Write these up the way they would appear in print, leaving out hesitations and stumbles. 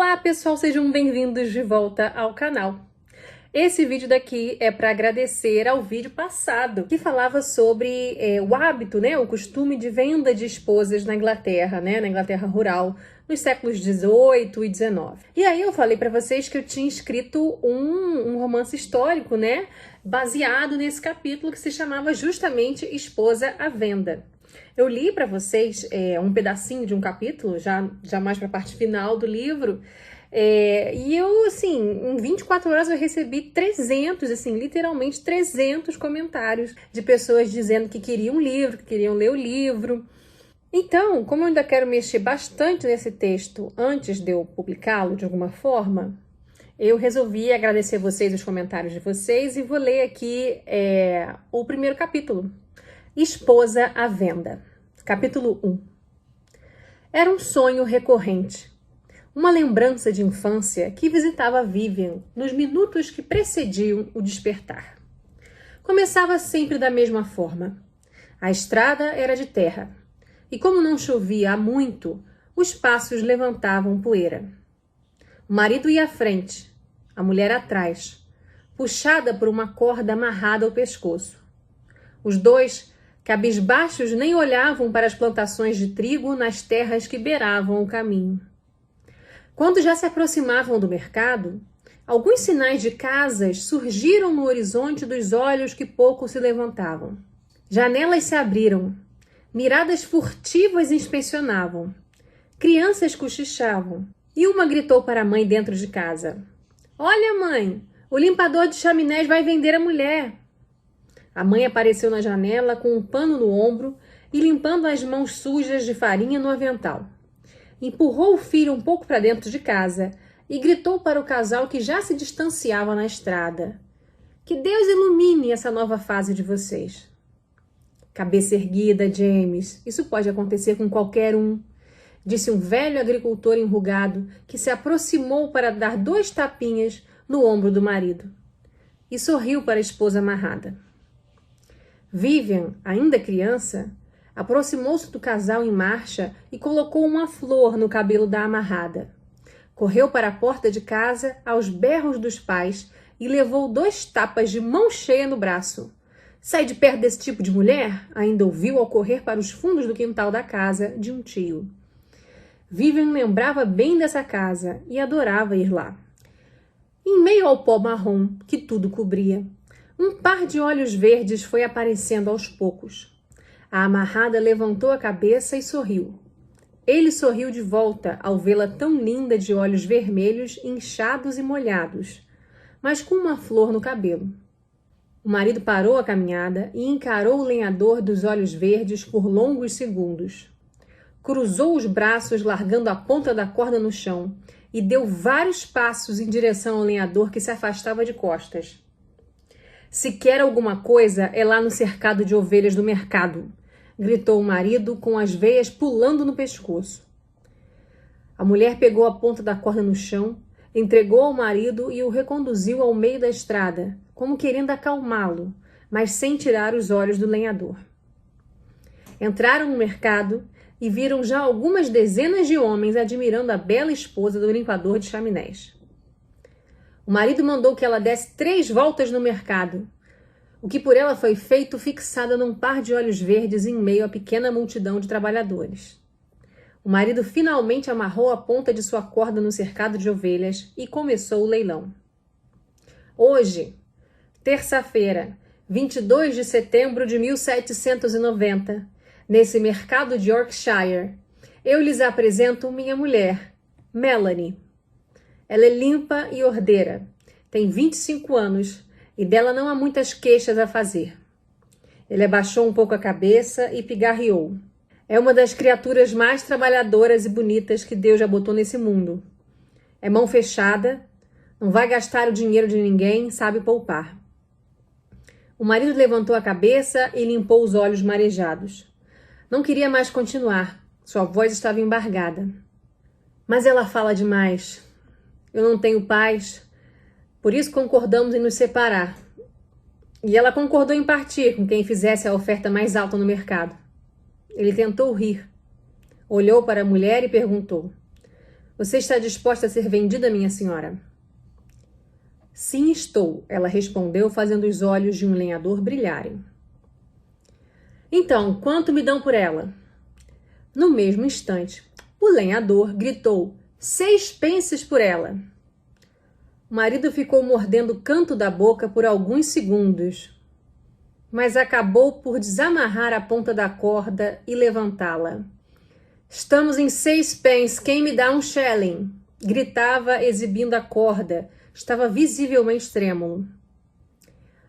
Olá pessoal, sejam bem-vindos de volta ao canal. Esse vídeo daqui é para agradecer ao vídeo passado, que falava sobre o hábito, o costume de venda de esposas na Inglaterra, na Inglaterra rural, nos séculos 18 e 19. E aí eu falei para vocês que eu tinha escrito um romance histórico, baseado nesse capítulo que se chamava justamente Esposa à Venda. Eu li para vocês um pedacinho de um capítulo, já mais para a parte final do livro, e eu, assim, em 24 horas eu recebi 300, assim, literalmente 300 comentários de pessoas dizendo que queriam um livro, que queriam ler o livro. Então, como eu ainda quero mexer bastante nesse texto antes de eu publicá-lo de alguma forma, eu resolvi agradecer vocês, os comentários de vocês, e vou ler aqui o primeiro capítulo. Esposa à Venda. Capítulo 1. Era um sonho recorrente, uma lembrança de infância que visitava Vivian nos minutos que precediam o despertar. Começava sempre da mesma forma. A estrada era de terra, e como não chovia há muito, os passos levantavam poeira. O marido ia à frente, a mulher atrás, puxada por uma corda amarrada ao pescoço. Os dois, cabisbaixos, nem olhavam para as plantações de trigo nas terras que beiravam o caminho. Quando já se aproximavam do mercado, alguns sinais de casas surgiram no horizonte dos olhos que pouco se levantavam. Janelas se abriram, miradas furtivas inspecionavam, crianças cochichavam, e uma gritou para a mãe dentro de casa: "Olha, mãe, o limpador de chaminés vai vender a mulher." A mãe apareceu na janela com um pano no ombro e limpando as mãos sujas de farinha no avental. Empurrou o filho um pouco para dentro de casa e gritou para o casal que já se distanciava na estrada: "Que Deus ilumine essa nova fase de vocês." "Cabeça erguida, James. Isso pode acontecer com qualquer um", disse um velho agricultor enrugado que se aproximou para dar 2 tapinhas no ombro do marido. E sorriu para a esposa amarrada. Vivian, ainda criança, aproximou-se do casal em marcha e colocou uma flor no cabelo da amarrada. Correu para a porta de casa aos berros dos pais e levou 2 tapas de mão cheia no braço. "Sai de perto desse tipo de mulher", ainda ouviu ao correr para os fundos do quintal da casa de um tio. Vivian lembrava bem dessa casa e adorava ir lá. Em meio ao pó marrom que tudo cobria, um par de olhos verdes foi aparecendo aos poucos. A amarrada levantou a cabeça e sorriu. Ele sorriu de volta ao vê-la tão linda de olhos vermelhos, inchados e molhados, mas com uma flor no cabelo. O marido parou a caminhada e encarou o lenhador dos olhos verdes por longos segundos. Cruzou os braços, largando a ponta da corda no chão, e deu vários passos em direção ao lenhador que se afastava de costas. "Se quer alguma coisa, é lá no cercado de ovelhas do mercado", gritou o marido com as veias pulando no pescoço. A mulher pegou a ponta da corda no chão, entregou ao marido e o reconduziu ao meio da estrada, como querendo acalmá-lo, mas sem tirar os olhos do lenhador. Entraram no mercado e viram já algumas dezenas de homens admirando a bela esposa do limpador de chaminés. O marido mandou que ela desse 3 voltas no mercado, o que por ela foi feito fixada num par de olhos verdes em meio à pequena multidão de trabalhadores. O marido finalmente amarrou a ponta de sua corda no cercado de ovelhas e começou o leilão. Hoje, terça-feira, 22 de setembro de 1790, nesse mercado de Yorkshire, eu lhes apresento minha mulher, Melanie. Ela é limpa e ordeira, tem 25 anos e dela não há muitas queixas a fazer. Ele abaixou um pouco a cabeça e pigarreou. É uma das criaturas mais trabalhadoras e bonitas que Deus já botou nesse mundo. É mão fechada, não vai gastar o dinheiro de ninguém, sabe poupar. O marido levantou a cabeça e limpou os olhos marejados. Não queria mais continuar, sua voz estava embargada. "Mas ela fala demais. Eu não tenho paz, por isso concordamos em nos separar." E ela concordou em partir com quem fizesse a oferta mais alta no mercado. Ele tentou rir, olhou para a mulher e perguntou: Você está disposta a ser vendida, minha senhora? Sim, estou, ela respondeu, fazendo os olhos de um lenhador brilharem. Então, quanto me dão por ela? No mesmo instante, o lenhador gritou 6 pences por ela. O marido ficou mordendo o canto da boca por alguns segundos, mas acabou por desamarrar a ponta da corda e levantá-la. Estamos em 6 pence, quem me dá um shilling? Gritava, exibindo a corda. Estava visivelmente trêmulo.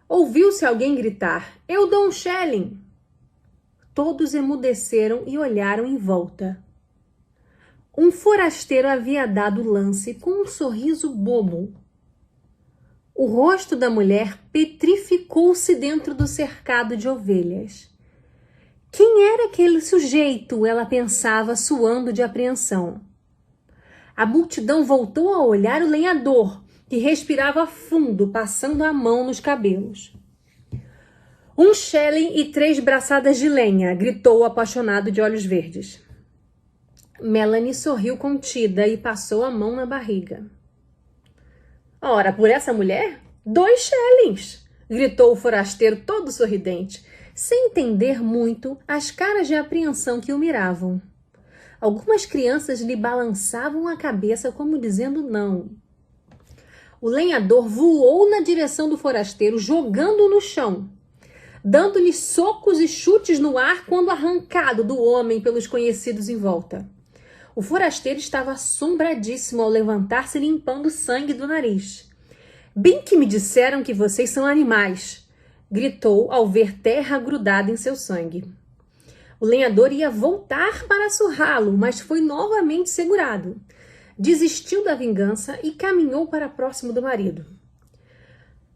Ouviu-se alguém gritar, eu dou um shilling. Todos emudeceram e olharam em volta. Um forasteiro havia dado o lance com um sorriso bobo. O rosto da mulher petrificou-se dentro do cercado de ovelhas. Quem era aquele sujeito? Ela pensava, suando de apreensão. A multidão voltou a olhar o lenhador, que respirava fundo, passando a mão nos cabelos. 1 shilling e 3 braçadas de lenha, gritou o apaixonado de olhos verdes. Melanie sorriu contida e passou a mão na barriga. Ora, por essa mulher? 2 shillings, gritou o forasteiro todo sorridente, sem entender muito as caras de apreensão que o miravam. Algumas crianças lhe balançavam a cabeça como dizendo não. O lenhador voou na direção do forasteiro, jogando-o no chão, dando-lhe socos e chutes no ar quando arrancado do homem pelos conhecidos em volta. O forasteiro estava assombradíssimo ao levantar-se, limpando sangue do nariz. Bem que me disseram que vocês são animais, gritou ao ver terra grudada em seu sangue. O lenhador ia voltar para surrá-lo, mas foi novamente segurado. Desistiu da vingança e caminhou para próximo do marido.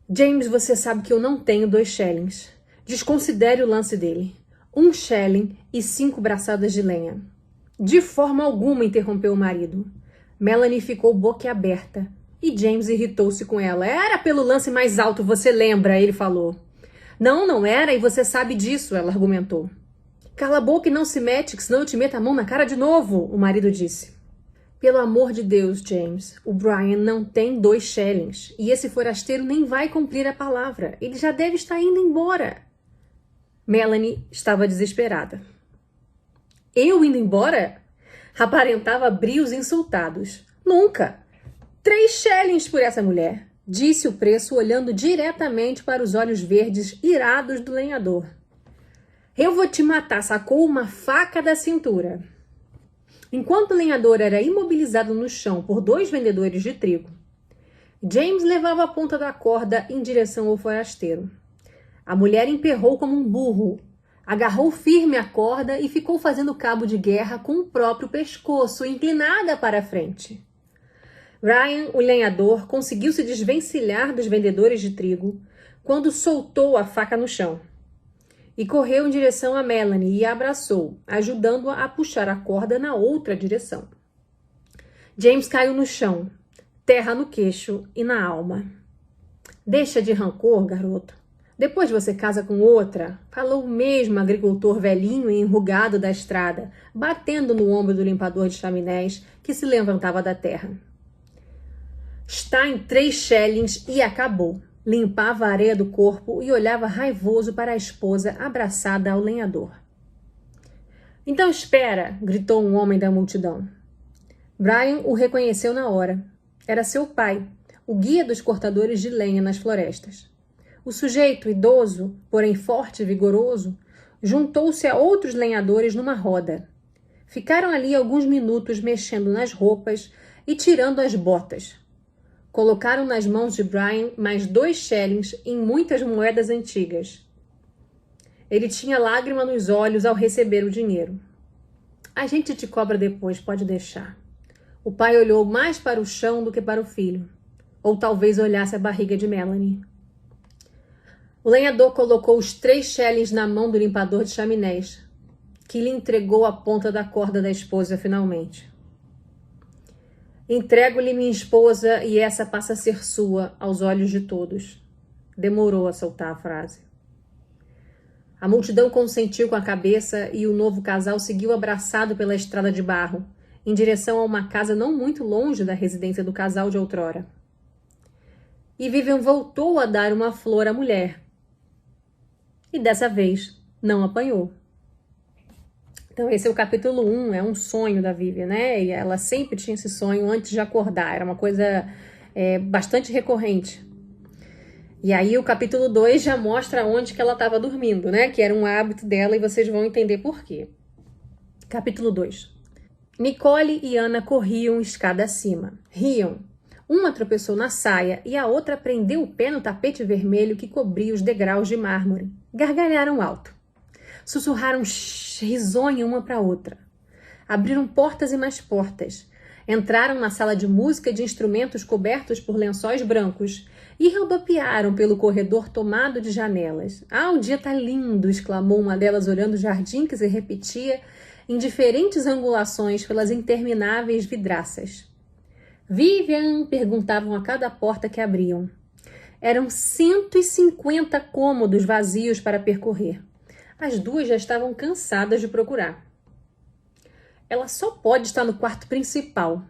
James, você sabe que eu não tenho 2 shillings. Desconsidere o lance dele. 1 shilling e 5 braçadas de lenha. De forma alguma, interrompeu o marido. Melanie ficou boquiaberta e James irritou-se com ela. Era pelo lance mais alto, você lembra? Ele falou. Não, não era e você sabe disso, ela argumentou. Cala a boca e não se mete, que senão eu te meto a mão na cara de novo, o marido disse. Pelo amor de Deus, James, o Brian não tem 2 shillings e esse forasteiro nem vai cumprir a palavra. Ele já deve estar indo embora. Melanie estava desesperada. Eu indo embora? Aparentava brios insultados. Nunca! 3 shillings por essa mulher, disse o preço olhando diretamente para os olhos verdes irados do lenhador. Eu vou te matar, sacou uma faca da cintura. Enquanto o lenhador era imobilizado no chão por 2 vendedores de trigo, James levava a ponta da corda em direção ao forasteiro. A mulher emperrou como um burro, agarrou firme a corda e ficou fazendo cabo de guerra com o próprio pescoço, inclinada para a frente. Ryan, o lenhador, conseguiu se desvencilhar dos vendedores de trigo quando soltou a faca no chão. E correu em direção a Melanie e a abraçou, ajudando-a a puxar a corda na outra direção. James caiu no chão, terra no queixo e na alma. Deixa de rancor, garoto. Depois você casa com outra, falou o mesmo agricultor velhinho e enrugado da estrada, batendo no ombro do limpador de chaminés que se levantava da terra. Está em 3 shillings e acabou. Limpava a areia do corpo e olhava raivoso para a esposa abraçada ao lenhador. Então espera, gritou um homem da multidão. Brian o reconheceu na hora. Era seu pai, o guia dos cortadores de lenha nas florestas. O sujeito, idoso, porém forte e vigoroso, juntou-se a outros lenhadores numa roda. Ficaram ali alguns minutos mexendo nas roupas e tirando as botas. Colocaram nas mãos de Brian mais 2 shillings em muitas moedas antigas. Ele tinha lágrima nos olhos ao receber o dinheiro. A gente te cobra depois, pode deixar. O pai olhou mais para o chão do que para o filho. Ou talvez olhasse a barriga de Melanie. O lenhador colocou os 3 shillings na mão do limpador de chaminés, que lhe entregou a ponta da corda da esposa finalmente. Entrego-lhe minha esposa e essa passa a ser sua aos olhos de todos. Demorou a soltar a frase. A multidão consentiu com a cabeça e o novo casal seguiu abraçado pela estrada de barro, em direção a uma casa não muito longe da residência do casal de outrora. E Vivian voltou a dar uma flor à mulher. E dessa vez não apanhou. Então esse é o capítulo 1, é um sonho da Vivian, né? E ela sempre tinha esse sonho antes de acordar, era uma coisa bastante recorrente. E aí o capítulo 2 já mostra onde que ela estava dormindo, né? Que era um hábito dela e vocês vão entender por quê. Capítulo 2. Nicole e Ana corriam escada acima. Riam. Uma tropeçou na saia e a outra prendeu o pé no tapete vermelho que cobria os degraus de mármore. Gargalharam alto. Sussurraram risonha uma para outra. Abriram portas e mais portas. Entraram na sala de música de instrumentos cobertos por lençóis brancos e rodopiaram pelo corredor tomado de janelas. Ah, o dia tá lindo! Exclamou uma delas olhando o jardim que se repetia em diferentes angulações pelas intermináveis vidraças. Vivian? Perguntavam a cada porta que abriam. Eram 150 cômodos vazios para percorrer. As duas já estavam cansadas de procurar. Ela só pode estar no quarto principal.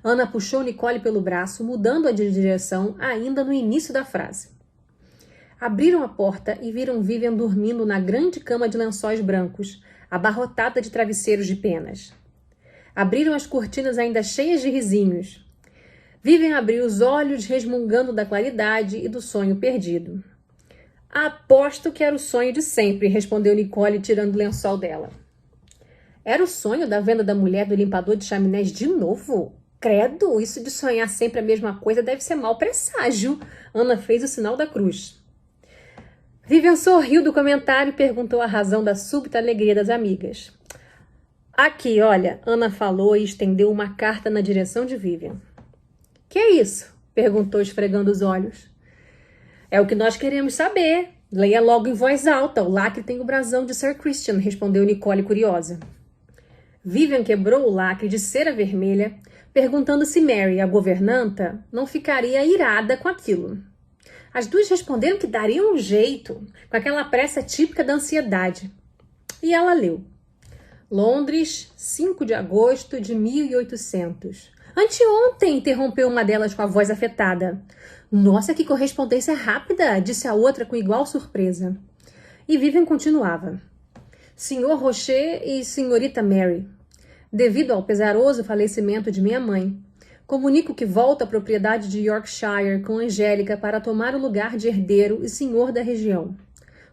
Ana puxou Nicole pelo braço, mudando-a de direção ainda no início da frase. Abriram a porta e viram Vivian dormindo na grande cama de lençóis brancos, abarrotada de travesseiros de penas. Abriram as cortinas ainda cheias de risinhos. Vivian abriu os olhos, resmungando da claridade e do sonho perdido. Aposto que era o sonho de sempre, respondeu Nicole, tirando o lençol dela. Era o sonho da venda da mulher do limpador de chaminés de novo? Credo, isso de sonhar sempre a mesma coisa deve ser mau presságio. Ana fez o sinal da cruz. Vivian sorriu do comentário e perguntou a razão da súbita alegria das amigas. Aqui, olha, Ana falou e estendeu uma carta na direção de Vivian. Que é isso? Perguntou esfregando os olhos. É o que nós queremos saber. Leia logo em voz alta. O lacre tem o brasão de Sir Christian, respondeu Nicole curiosa. Vivian quebrou o lacre de cera vermelha, perguntando se Mary, a governanta, não ficaria irada com aquilo. As duas responderam que dariam um jeito, com aquela pressa típica da ansiedade. E ela leu. Londres, 5 de agosto de 1800. Anteontem, interrompeu uma delas com a voz afetada. Nossa, que correspondência rápida, disse a outra com igual surpresa. E Vivian continuava. Senhor Rocher e senhorita Mary, devido ao pesaroso falecimento de minha mãe, comunico que volto à propriedade de Yorkshire com Angélica para tomar o lugar de herdeiro e senhor da região.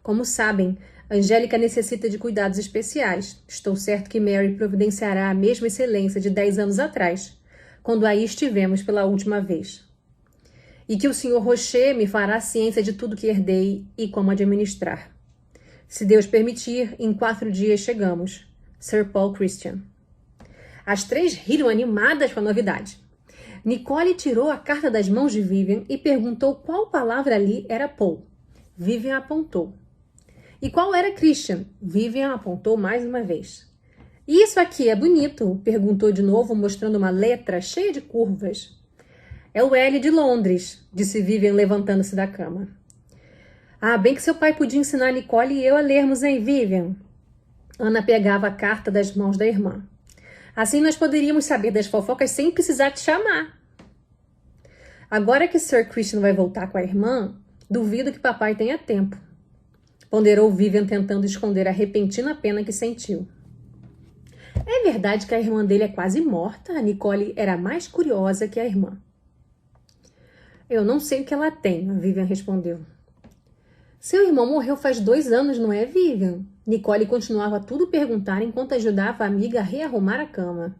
Como sabem, Angélica necessita de cuidados especiais. Estou certo que Mary providenciará a mesma excelência de 10 anos atrás, quando aí estivemos pela última vez. E que o Sr. Rocher me fará ciência de tudo que herdei e como administrar. Se Deus permitir, em 4 dias chegamos. Sir Paul Christian. As três riram animadas com a novidade. Nicole tirou a carta das mãos de Vivian e perguntou qual palavra ali era Paul. Vivian apontou. E qual era Christian? Vivian apontou mais uma vez. Isso aqui é bonito? Perguntou de novo, mostrando uma letra cheia de curvas. É o L de Londres, disse Vivian, levantando-se da cama. Ah, bem que seu pai podia ensinar Nicole e eu a lermos, hein, Vivian? Ana pegava a carta das mãos da irmã. Assim nós poderíamos saber das fofocas sem precisar te chamar. Agora que Sir Christian vai voltar com a irmã, duvido que papai tenha tempo. Ponderou Vivian, tentando esconder a repentina pena que sentiu. É verdade que a irmã dele é quase morta? A Nicole era mais curiosa que a irmã. Eu não sei o que ela tem, a Vivian respondeu. Seu irmão morreu faz 2 anos, não é, Vivian? Nicole continuava tudo perguntar enquanto ajudava a amiga a rearrumar a cama.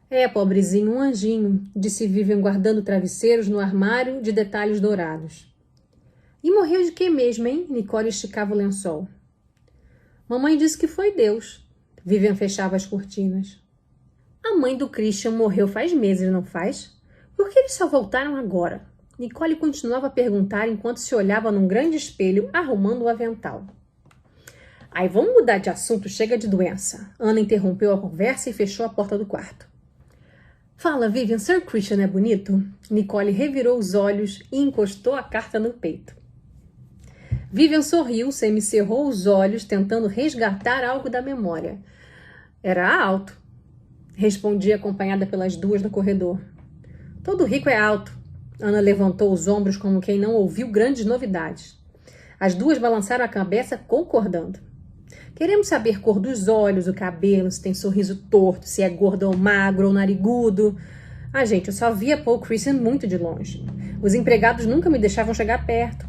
É, pobrezinho, um anjinho, disse Vivian, guardando travesseiros no armário de detalhes dourados. E morreu de quê mesmo, hein? Nicole esticava o lençol. Mamãe disse que foi Deus. Vivian fechava as cortinas. A mãe do Christian morreu faz meses, não faz? Por que eles só voltaram agora? Nicole continuava a perguntar enquanto se olhava num grande espelho, arrumando o avental. Ai, vamos mudar de assunto, chega de doença. Ana interrompeu a conversa e fechou a porta do quarto. Fala, Vivian, Sir Christian é bonito? Nicole revirou os olhos e encostou a carta no peito. Vivian sorriu, semicerrou os olhos, tentando resgatar algo da memória. Era alto. Respondi acompanhada pelas duas no corredor. Todo rico é alto. Ana levantou os ombros como quem não ouviu grandes novidades. As duas balançaram a cabeça concordando. Queremos saber cor dos olhos, o cabelo, se tem sorriso torto, se é gordo ou magro ou narigudo. Gente, eu só via Paul Christian muito de longe. Os empregados nunca me deixavam chegar perto.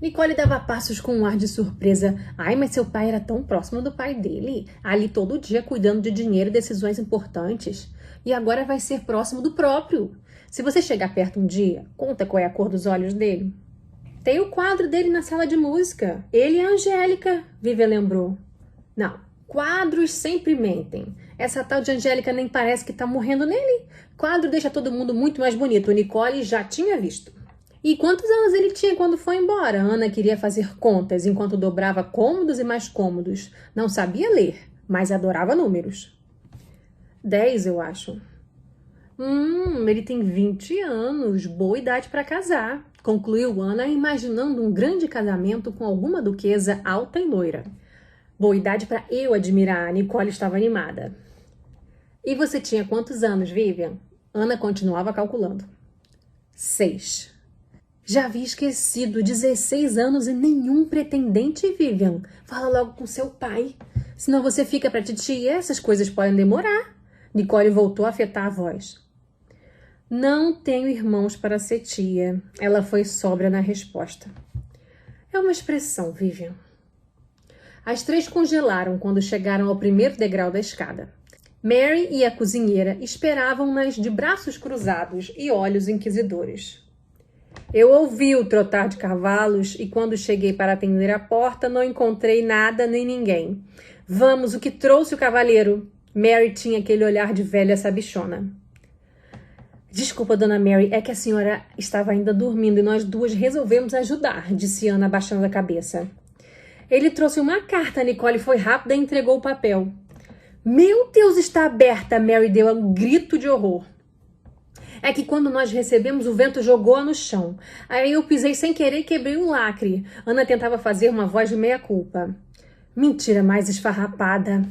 Nicole dava passos com um ar de surpresa. Mas seu pai era tão próximo do pai dele. Ali todo dia cuidando de dinheiro e decisões importantes. E agora vai ser próximo do próprio. Se você chegar perto um dia, conta qual é a cor dos olhos dele. Tem o quadro dele na sala de música. Ele e a Angélica, Vivian lembrou. Não, quadros sempre mentem. Essa tal de Angélica nem parece que tá morrendo nele. Quadro deixa todo mundo muito mais bonito. O Nicole já tinha visto. E quantos anos ele tinha quando foi embora? Ana queria fazer contas enquanto dobrava cômodos e mais cômodos. Não sabia ler, mas adorava números. 10, eu acho. Ele tem 20 anos. Boa idade para casar. Concluiu Ana, imaginando um grande casamento com alguma duquesa alta e loira. Boa idade para eu admirar. Nicole estava animada. E você tinha quantos anos, Vivian? Ana continuava calculando. 6. Já havia esquecido. 16 anos e nenhum pretendente, Vivian. Fala logo com seu pai. Senão você fica pra titia. Essas coisas podem demorar. Nicole voltou a afetar a voz. Não tenho irmãos para ser tia. Ela foi sóbria na resposta. É uma expressão, Vivian. As três congelaram quando chegaram ao primeiro degrau da escada. Mary e a cozinheira esperavam-nas de braços cruzados e olhos inquisidores. Eu ouvi o trotar de cavalos e quando cheguei para atender a porta não encontrei nada nem ninguém. Vamos, o que trouxe o cavaleiro? Mary tinha aquele olhar de velha sabichona. Desculpa, dona Mary, é que a senhora estava ainda dormindo e nós duas resolvemos ajudar, disse Ana abaixando a cabeça. Ele trouxe uma carta, Nicole foi rápida e entregou o papel. Meu Deus, está aberta! Mary deu um grito de horror. É que quando nós recebemos, o vento jogou-a no chão. Aí eu pisei sem querer e quebrei um lacre. Ana tentava fazer uma voz de meia-culpa. Mentira mais esfarrapada.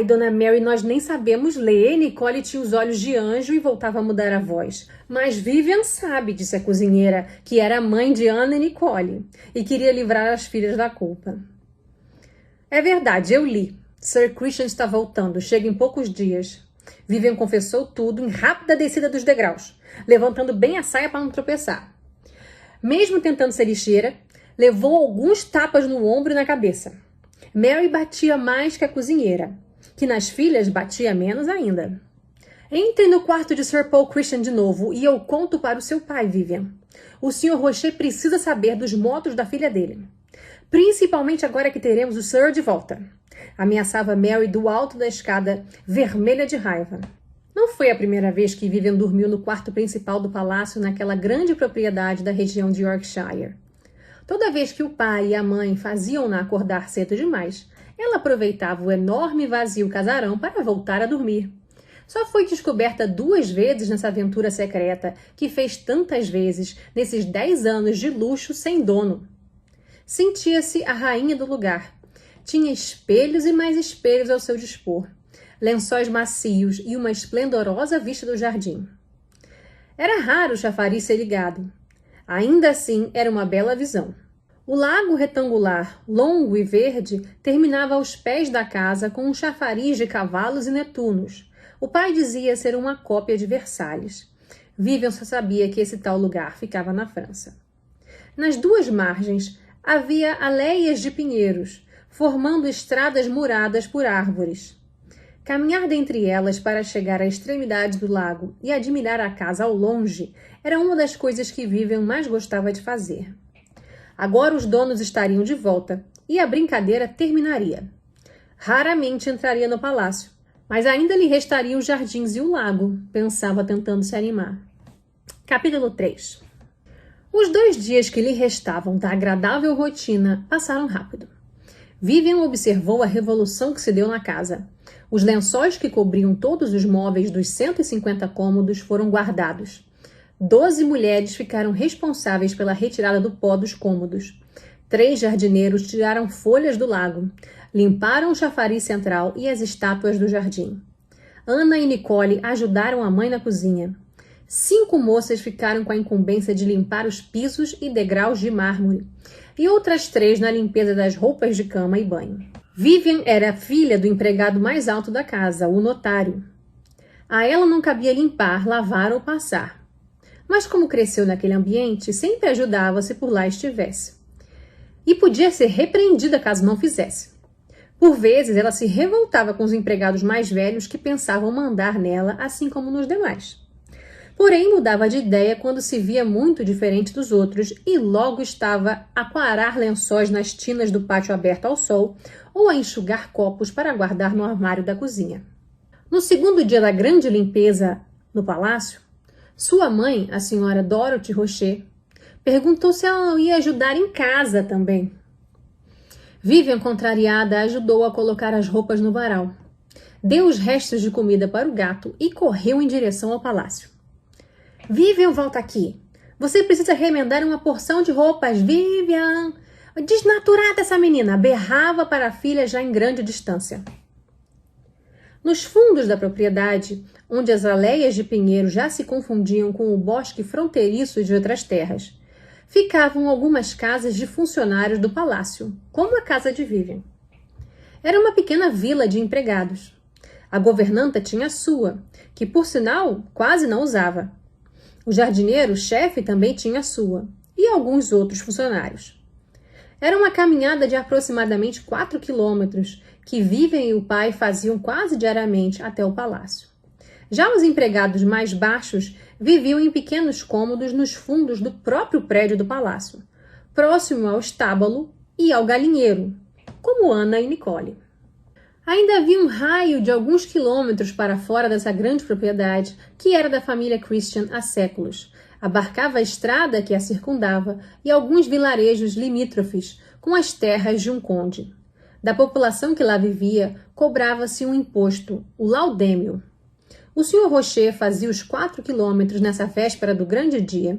Dona Mary, nós nem sabemos ler. Nicole tinha os olhos de anjo e voltava a mudar a voz. Mas Vivian sabe, disse a cozinheira, que era a mãe de Ana e Nicole, e queria livrar as filhas da culpa. É verdade, eu li. Sir Christian está voltando, chega em poucos dias. Vivian confessou tudo em rápida descida dos degraus, levantando bem a saia para não tropeçar. Mesmo tentando ser ligeira, levou alguns tapas no ombro e na cabeça. Mary batia mais que a cozinheira, que nas filhas batia menos ainda. Entre no quarto de Sir Paul Christian de novo e eu conto para o seu pai, Vivian. O Sr. Rocher precisa saber dos modos da filha dele. Principalmente agora que teremos o Sir de volta. Ameaçava Mary do alto da escada, vermelha de raiva. Não foi a primeira vez que Vivian dormiu no quarto principal do palácio naquela grande propriedade da região de Yorkshire. Toda vez que o pai e a mãe faziam-na acordar cedo demais, ela aproveitava o enorme vazio casarão para voltar a dormir. Só foi descoberta 2 vezes nessa aventura secreta que fez tantas vezes nesses 10 anos de luxo sem dono. Sentia-se a rainha do lugar. Tinha espelhos e mais espelhos ao seu dispor, lençóis macios e uma esplendorosa vista do jardim. Era raro o chafariz ser ligado. Ainda assim, era uma bela visão. O lago retangular, longo e verde, terminava aos pés da casa com um chafariz de cavalos e netunos. O pai dizia ser uma cópia de Versalhes. Vivian só sabia que esse tal lugar ficava na França. Nas 2 margens havia aleias de pinheiros, formando estradas muradas por árvores. Caminhar dentre elas para chegar à extremidade do lago e admirar a casa ao longe era uma das coisas que Vivian mais gostava de fazer. Agora os donos estariam de volta e a brincadeira terminaria. Raramente entraria no palácio, mas ainda lhe restariam os jardins e o lago, pensava tentando se animar. Capítulo 3. Os 2 dias que lhe restavam da agradável rotina passaram rápido. Vivian observou a revolução que se deu na casa. Os lençóis que cobriam todos os móveis dos 150 cômodos foram guardados. 12 mulheres ficaram responsáveis pela retirada do pó dos cômodos. 3 jardineiros tiraram folhas do lago, limparam o chafariz central e as estátuas do jardim. Ana e Nicole ajudaram a mãe na cozinha. 5 moças ficaram com a incumbência de limpar os pisos e degraus de mármore, e outras 3 na limpeza das roupas de cama e banho. Vivian era filha do empregado mais alto da casa, o notário. A ela não cabia limpar, lavar ou passar. Mas como cresceu naquele ambiente, sempre ajudava se por lá estivesse. E podia ser repreendida caso não fizesse. Por vezes, ela se revoltava com os empregados mais velhos que pensavam mandar nela, assim como nos demais. Porém, mudava de ideia quando se via muito diferente dos outros e logo estava a quarar lençóis nas tinas do pátio aberto ao sol ou a enxugar copos para guardar no armário da cozinha. No segundo dia da grande limpeza no palácio, sua mãe, a senhora Dorothy Rocher, perguntou se ela não ia ajudar em casa também. Vivian, contrariada, ajudou a colocar as roupas no varal. Deu os restos de comida para o gato e correu em direção ao palácio. Vivian, volta aqui. Você precisa remendar uma porção de roupas, Vivian. Desnaturada essa menina, berrava para a filha já em grande distância. Nos fundos da propriedade, onde as aleias de pinheiro já se confundiam com o bosque fronteiriço de outras terras, ficavam algumas casas de funcionários do palácio, como a casa de Vivian. Era uma pequena vila de empregados. A governanta tinha a sua, que por sinal quase não usava. O jardineiro, chefe, também tinha a sua, e alguns outros funcionários. Era uma caminhada de aproximadamente 4 quilômetros que Vivian e o pai faziam quase diariamente até o palácio. Já os empregados mais baixos viviam em pequenos cômodos nos fundos do próprio prédio do palácio, próximo ao estábulo e ao galinheiro, como Ana e Nicole. Ainda havia um raio de alguns quilômetros para fora dessa grande propriedade, que era da família Christian há séculos. Abarcava a estrada que a circundava e alguns vilarejos limítrofes com as terras de um conde. Da população que lá vivia, cobrava-se um imposto, o laudêmio. O Sr. Rocher fazia os 4 quilômetros nessa véspera do grande dia,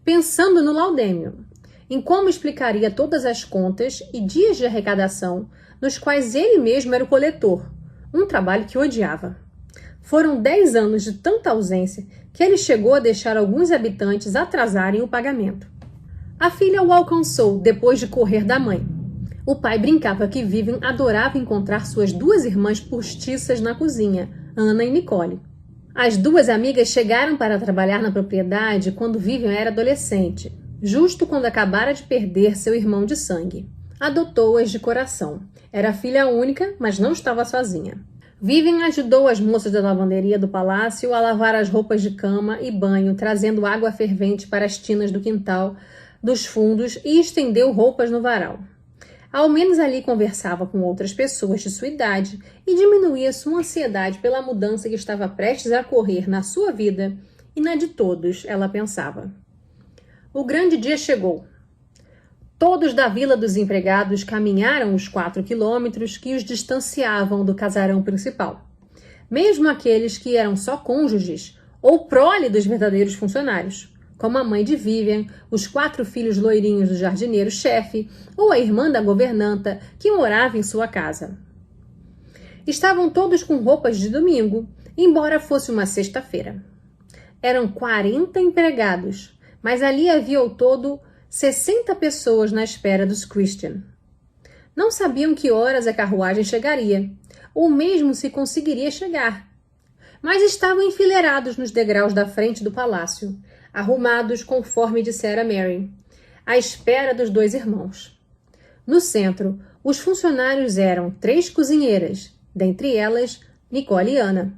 pensando no laudêmio, em como explicaria todas as contas e dias de arrecadação, nos quais ele mesmo era o coletor, um trabalho que odiava. Foram 10 anos de tanta ausência que ele chegou a deixar alguns habitantes atrasarem o pagamento. A filha o alcançou depois de correr da mãe. O pai brincava que Vivian adorava encontrar suas 2 irmãs postiças na cozinha, Ana e Nicole. As 2 amigas chegaram para trabalhar na propriedade quando Vivian era adolescente, justo quando acabara de perder seu irmão de sangue. Adotou-as de coração. Era filha única, mas não estava sozinha. Vivian ajudou as moças da lavanderia do palácio a lavar as roupas de cama e banho, trazendo água fervente para as tinas do quintal, dos fundos e estendeu roupas no varal. Ao menos ali conversava com outras pessoas de sua idade e diminuía sua ansiedade pela mudança que estava prestes a ocorrer na sua vida e na de todos, ela pensava. O grande dia chegou. Todos da Vila dos Empregados caminharam os 4 quilômetros que os distanciavam do casarão principal. Mesmo aqueles que eram só cônjuges ou prole dos verdadeiros funcionários, como a mãe de Vivian, os 4 filhos loirinhos do jardineiro-chefe ou a irmã da governanta que morava em sua casa. Estavam todos com roupas de domingo, embora fosse uma sexta-feira. Eram 40 empregados, mas ali havia ao todo 60 pessoas na espera dos Christian. Não sabiam que horas a carruagem chegaria, ou mesmo se conseguiria chegar. Mas estavam enfileirados nos degraus da frente do palácio, arrumados conforme dissera Mary, à espera dos 2 irmãos. No centro, os funcionários eram 3 cozinheiras, dentre elas Nicole e Ana,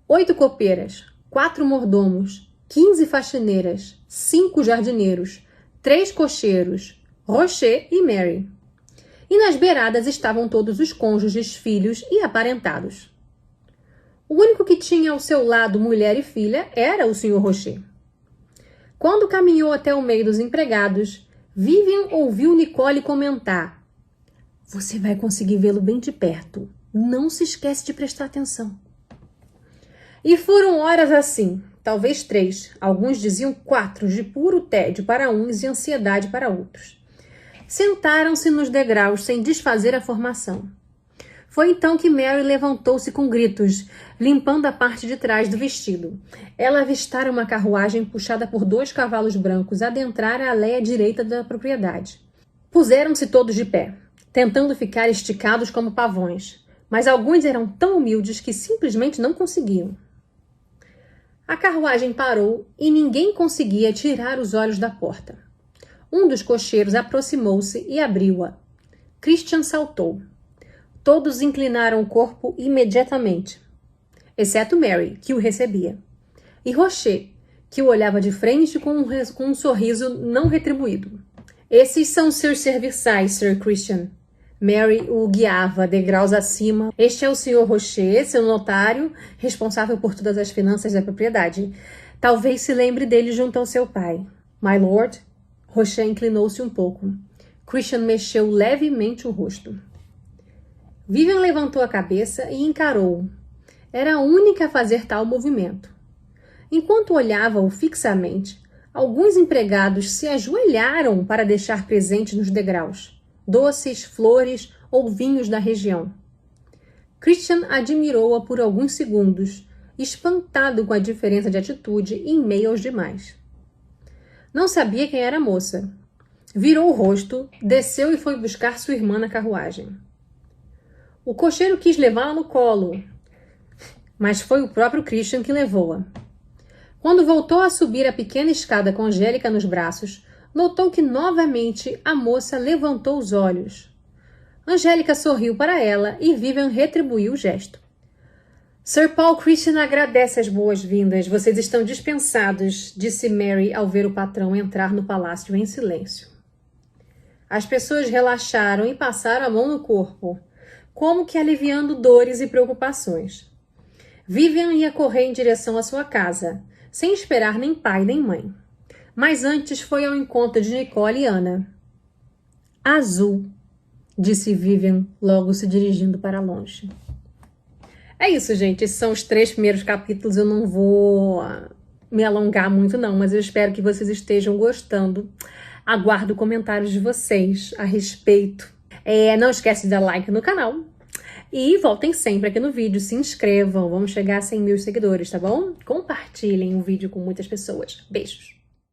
8 copeiras, 4 mordomos, 15 faxineiras, 5 jardineiros, 3 cocheiros, Rocher e Mary. E nas beiradas estavam todos os cônjuges, filhos e aparentados. O único que tinha ao seu lado mulher e filha era o Sr. Rocher. Quando caminhou até o meio dos empregados, Vivian ouviu Nicole comentar: "Você vai conseguir vê-lo bem de perto. Não se esquece de prestar atenção." E foram horas assim, talvez 3, alguns diziam 4, de puro tédio para uns e ansiedade para outros. Sentaram-se nos degraus sem desfazer a formação. Foi então que Mary levantou-se com gritos, limpando a parte de trás do vestido. Ela avistara uma carruagem puxada por 2 cavalos brancos adentrar a alé direita da propriedade. Puseram-se todos de pé, tentando ficar esticados como pavões, mas alguns eram tão humildes que simplesmente não conseguiam. A carruagem parou e ninguém conseguia tirar os olhos da porta. Um dos cocheiros aproximou-se e abriu-a. Christian saltou. Todos inclinaram o corpo imediatamente, exceto Mary, que o recebia, e Rocher, que o olhava de frente com um sorriso não retribuído. Esses são seus serviçais, Sir Christian. Mary o guiava degraus acima. Este é o Sr. Rocher, seu notário, responsável por todas as finanças da propriedade. Talvez se lembre dele junto ao seu pai. My Lord. Rocher inclinou-se um pouco. Christian mexeu levemente o rosto. Vivian levantou a cabeça e encarou-o. Era a única a fazer tal movimento. Enquanto olhava-o fixamente, alguns empregados se ajoelharam para deixar presentes nos degraus, doces, flores ou vinhos da região. Christian admirou-a por alguns segundos, espantado com a diferença de atitude em meio aos demais. Não sabia quem era a moça. Virou o rosto, desceu e foi buscar sua irmã na carruagem. O cocheiro quis levá-la no colo, mas foi o próprio Christian que levou-a. Quando voltou a subir a pequena escada com Angélica nos braços, notou que novamente a moça levantou os olhos. Angélica sorriu para ela e Vivian retribuiu o gesto. Sir Paul Christian agradece as boas-vindas. Vocês estão dispensados, disse Mary ao ver o patrão entrar no palácio em silêncio. As pessoas relaxaram e passaram a mão no corpo, como que aliviando dores e preocupações. Vivian ia correr em direção à sua casa, sem esperar nem pai nem mãe. Mas antes foi ao encontro de Nicole e Ana. Azul, disse Vivian, logo se dirigindo para longe. É isso, gente. Esses são os 3 primeiros capítulos. Eu não vou me alongar muito, não, mas eu espero que vocês estejam gostando. Aguardo comentários de vocês a respeito. Não esquece de dar like no canal. E voltem sempre aqui no vídeo, se inscrevam. Vamos chegar a 100 mil seguidores, tá bom? Compartilhem o vídeo com muitas pessoas. Beijos!